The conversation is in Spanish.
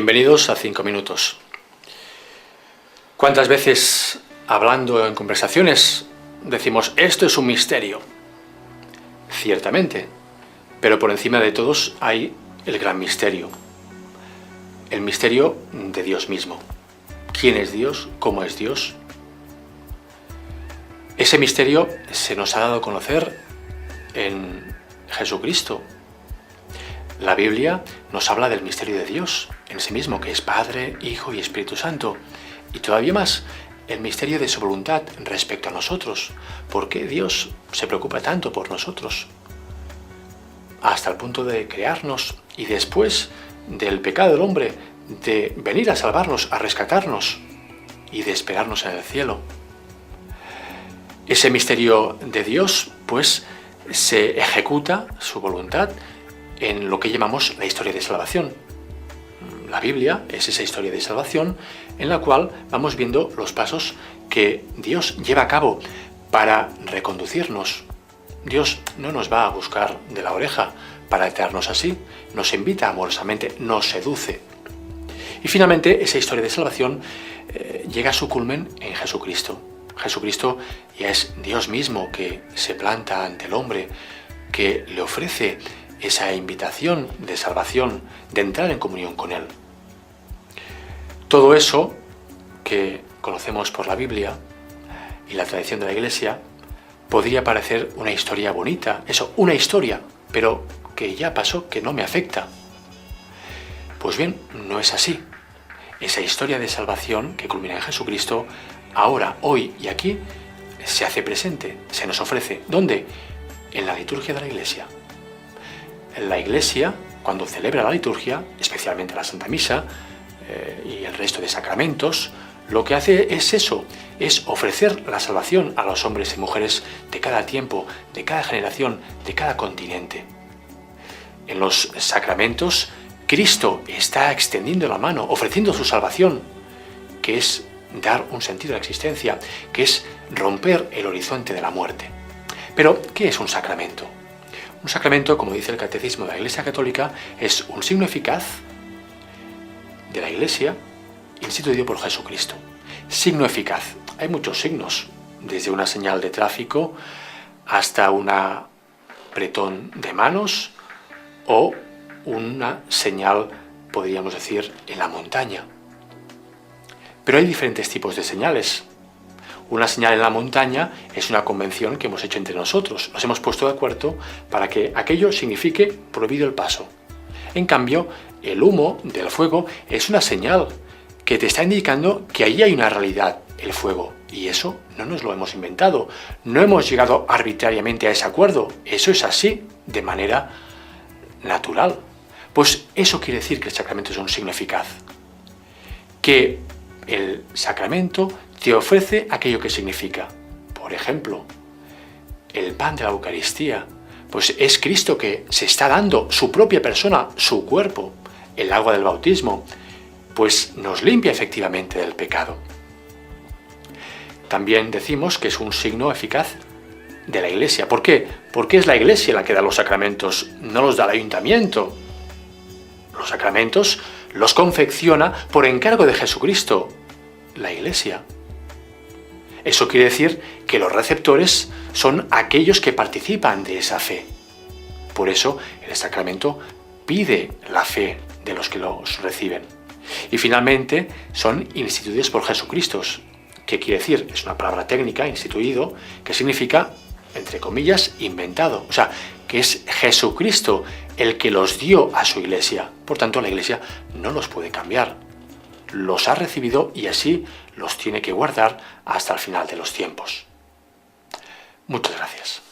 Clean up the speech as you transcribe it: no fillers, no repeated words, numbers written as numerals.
Bienvenidos a 5 minutos. ¿Cuántas veces, hablando en conversaciones, decimos, esto es un misterio? Ciertamente, pero por encima de todos hay el gran misterio. El misterio de Dios mismo. ¿Quién es Dios? ¿Cómo es Dios? Ese misterio se nos ha dado a conocer en Jesucristo. La Biblia nos habla del misterio de Dios en sí mismo, que es Padre, Hijo y Espíritu Santo. Y todavía más, el misterio de su voluntad respecto a nosotros. ¿Por qué Dios se preocupa tanto por nosotros? Hasta el punto de crearnos y después del pecado del hombre, de venir a salvarnos, a rescatarnos y de esperarnos en el cielo. Ese misterio de Dios, pues, se ejecuta su voluntad en lo que llamamos la historia de salvación. La Biblia es esa historia de salvación en la cual vamos viendo los pasos que Dios lleva a cabo para reconducirnos. Dios no nos va a buscar de la oreja para traernos así, nos invita amorosamente, nos seduce. Y finalmente esa historia de salvación llega a su culmen en Jesucristo. Jesucristo ya es Dios mismo que se planta ante el hombre, que le ofrece esa invitación de salvación, de entrar en comunión con Él. Todo eso que conocemos por la Biblia y la tradición de la Iglesia podría parecer una historia bonita, una historia, pero que ya pasó, que no me afecta. Pues bien, no es así. Esa historia de salvación que culmina en Jesucristo, ahora, hoy y aquí, se hace presente, se nos ofrece. ¿Dónde? En la liturgia de la Iglesia. La Iglesia, cuando celebra la liturgia, especialmente la Santa Misa y el resto de sacramentos, lo que hace es eso, es ofrecer la salvación a los hombres y mujeres de cada tiempo, de cada generación, de cada continente. En los sacramentos, Cristo está extendiendo la mano, ofreciendo su salvación, que es dar un sentido a la existencia, que es romper el horizonte de la muerte. Pero, ¿qué es un sacramento? Un sacramento, como dice el Catecismo de la Iglesia Católica, es un signo eficaz de la Iglesia instituido por Jesucristo. Signo eficaz. Hay muchos signos, desde una señal de tráfico hasta un apretón de manos o una señal, podríamos decir, en la montaña. Pero hay diferentes tipos de señales. Una señal en la montaña es una convención que hemos hecho entre nosotros. Nos hemos puesto de acuerdo para que aquello signifique prohibido el paso. En cambio, el humo del fuego es una señal que te está indicando que allí hay una realidad, el fuego. Y eso no nos lo hemos inventado. No hemos llegado arbitrariamente a ese acuerdo. Eso es así, de manera natural. Pues eso quiere decir que el sacramento es un signo eficaz. Que el sacramento te ofrece aquello que significa. Por ejemplo, el pan de la Eucaristía, pues es Cristo que se está dando su propia persona, su cuerpo. El agua del bautismo, pues nos limpia efectivamente del pecado. También decimos que es un signo eficaz de la Iglesia. ¿Por qué? Porque es la Iglesia la que da los sacramentos, no los da el ayuntamiento. Los sacramentos los confecciona por encargo de Jesucristo, la Iglesia. Eso quiere decir que los receptores son aquellos que participan de esa fe. Por eso el sacramento pide la fe de los que los reciben. Y finalmente son instituidos por Jesucristo. ¿Qué quiere decir? Es una palabra técnica, instituido, que significa, entre comillas, inventado. O sea, que es Jesucristo el que los dio a su Iglesia. Por tanto, la Iglesia no los puede cambiar. Los ha recibido y así los tiene que guardar hasta el final de los tiempos. Muchas gracias.